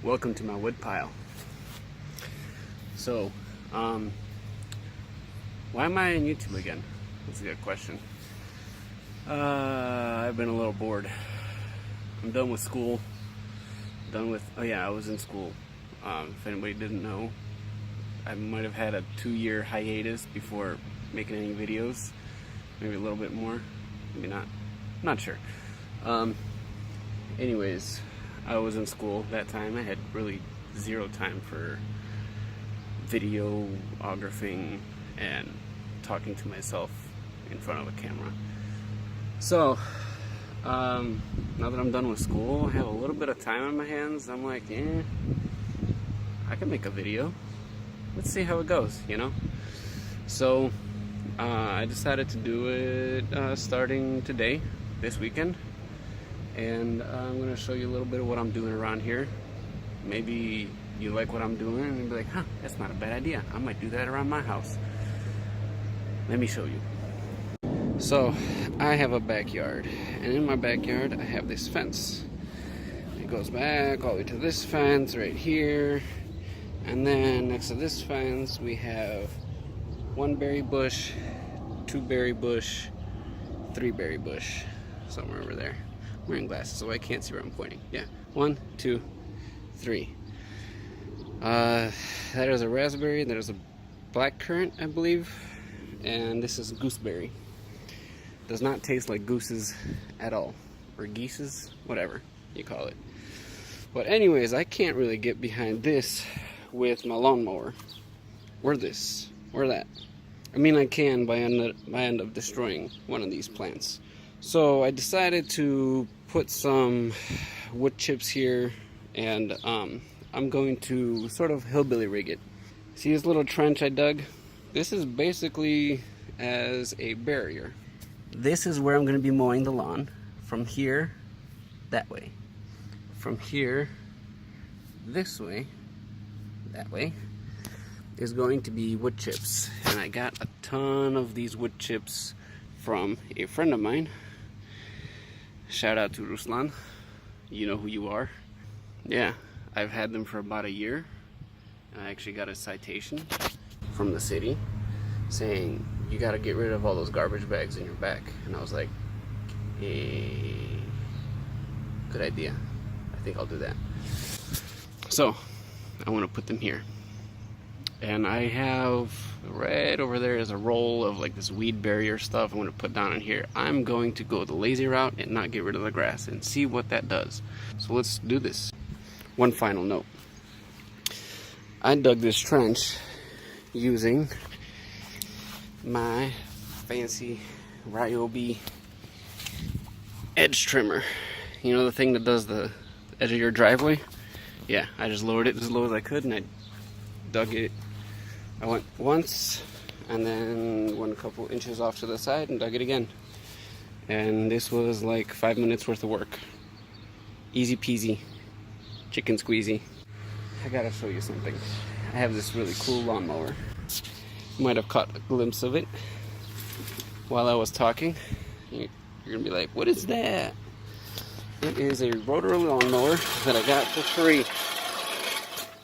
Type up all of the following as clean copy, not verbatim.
Welcome to my wood pile. So, why am I on YouTube again? That's a good question. I've been a little bored. I'm done with school. I was in school. If anybody didn't know, I might have had a 2-year hiatus before making any videos. Maybe a little bit more, maybe not. I'm not sure. Anyways, I was in school that time. I had really zero time for videographing and talking to myself in front of a camera. So, now that I'm done with school, I have a little bit of time on my hands. I'm like, I can make a video. Let's see how it goes, you know? So, I decided to do it starting today, this weekend. And I'm going to show you a little bit of what I'm doing around here. Maybe you like what I'm doing and you'll be like, that's not a bad idea. I might do that around my house. Let me show you. So, I have a backyard. And in my backyard, I have this fence. It goes back all the way to this fence right here. And then next to this fence, we have 1 berry bush, 2 berry bush, 3 berry bush. Somewhere over there. I'm wearing glasses, so I can't see where I'm pointing. Yeah, 1, 2, 3. That is a raspberry, that is a blackcurrant, I believe, and this is gooseberry. Does not taste like gooses at all, or geeses, whatever you call it. But anyways, I can't really get behind this with my lawnmower, or this, or that. I mean, I can by end up destroying one of these plants. So I decided to put some wood chips here, and I'm going to sort of hillbilly rig it. See this little trench I dug? This is basically as a barrier. This is where I'm going to be mowing the lawn. From here, that way. From here, this way, that way, is going to be wood chips. And I got a ton of these wood chips from a friend of mine. Shout out to Ruslan. You know who you are. Yeah, I've had them for about a year. I actually got a citation from the city saying, you gotta get rid of all those garbage bags in your back. And I was like, hey, good idea. I think I'll do that. So, I want to put them here. And I have, right over there is a roll of like this weed barrier stuff I'm going to put down in here. I'm going to go the lazy route and not get rid of the grass and see what that does. So let's do this. One final note. I dug this trench using my fancy Ryobi edge trimmer. You know, the thing that does the edge of your driveway? Yeah, I just lowered it as low as I could and I dug it. I went once and then went a couple inches off to the side and dug it again. And this was like 5 minutes worth of work. Easy peasy, chicken squeezy. I gotta show you something. I have this really cool lawnmower. You might have caught a glimpse of it while I was talking. You're gonna be like, what is that? It is a rotary lawnmower that I got for free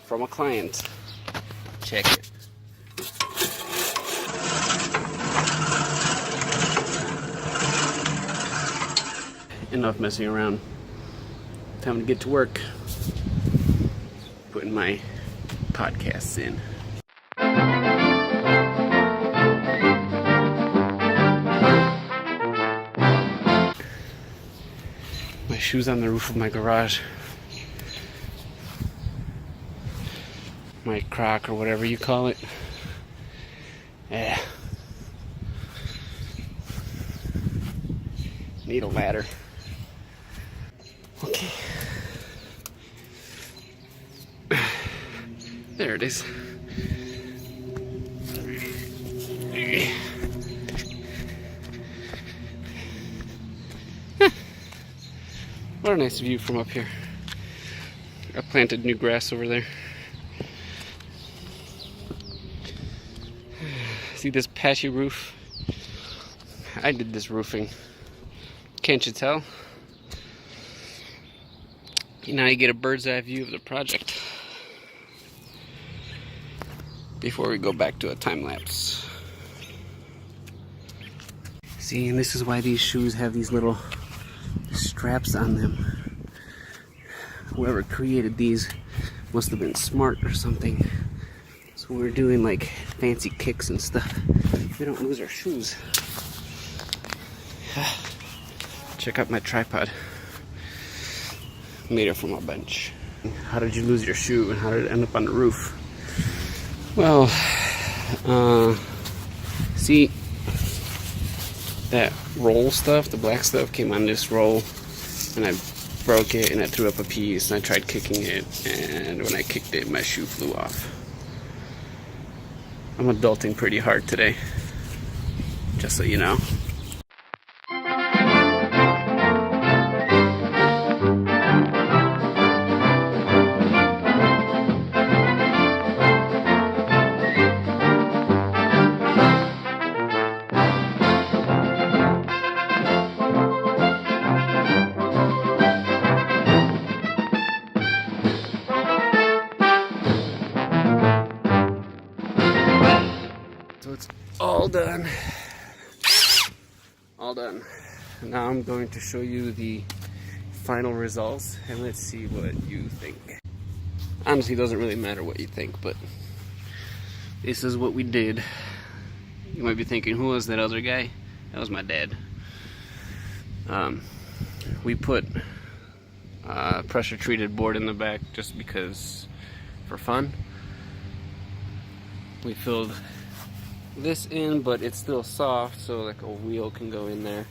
from a client. Check it. Enough messing around. Time to get to work. Putting my podcasts in. My shoes on the roof of my garage. My crock or whatever you call it. Yeah. Need a ladder. Okay. There it is. What a nice view from up here. I planted new grass over there. See this patchy roof? I did this roofing. Can't you tell? Now you get a bird's eye view of the project before we go back to a time lapse. See, and this is why these shoes have these little straps on them. Whoever created these must have been smart or something. So we're doing like fancy kicks and stuff, we don't lose our shoes. Check out my tripod. Made it from a bench. How did you lose your shoe and how did it end up on the roof? Well, see, that roll stuff, the black stuff came on this roll and I broke it and I threw up a piece and I tried kicking it, and when I kicked it my shoe flew off. I'm adulting pretty hard today, just so you know. So it's all done. All done. Now I'm going to show you the final results and let's see what you think. Honestly, it doesn't really matter what you think, but this is what we did. You might be thinking, who was that other guy? That was my dad. We put pressure treated board in the back just because, for fun. We filled this in, but it's still soft, so like a wheel can go in there.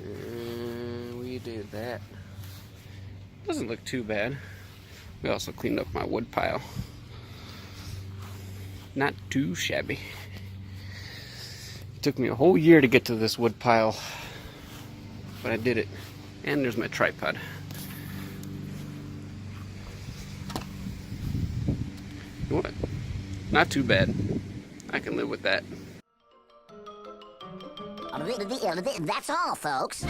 And we did that. Doesn't look too bad. We also cleaned up my wood pile. Not too shabby. It took me a whole year to get to this wood pile, but I did it. And there's my tripod. What? Not too bad. I can live with that. That's all, folks.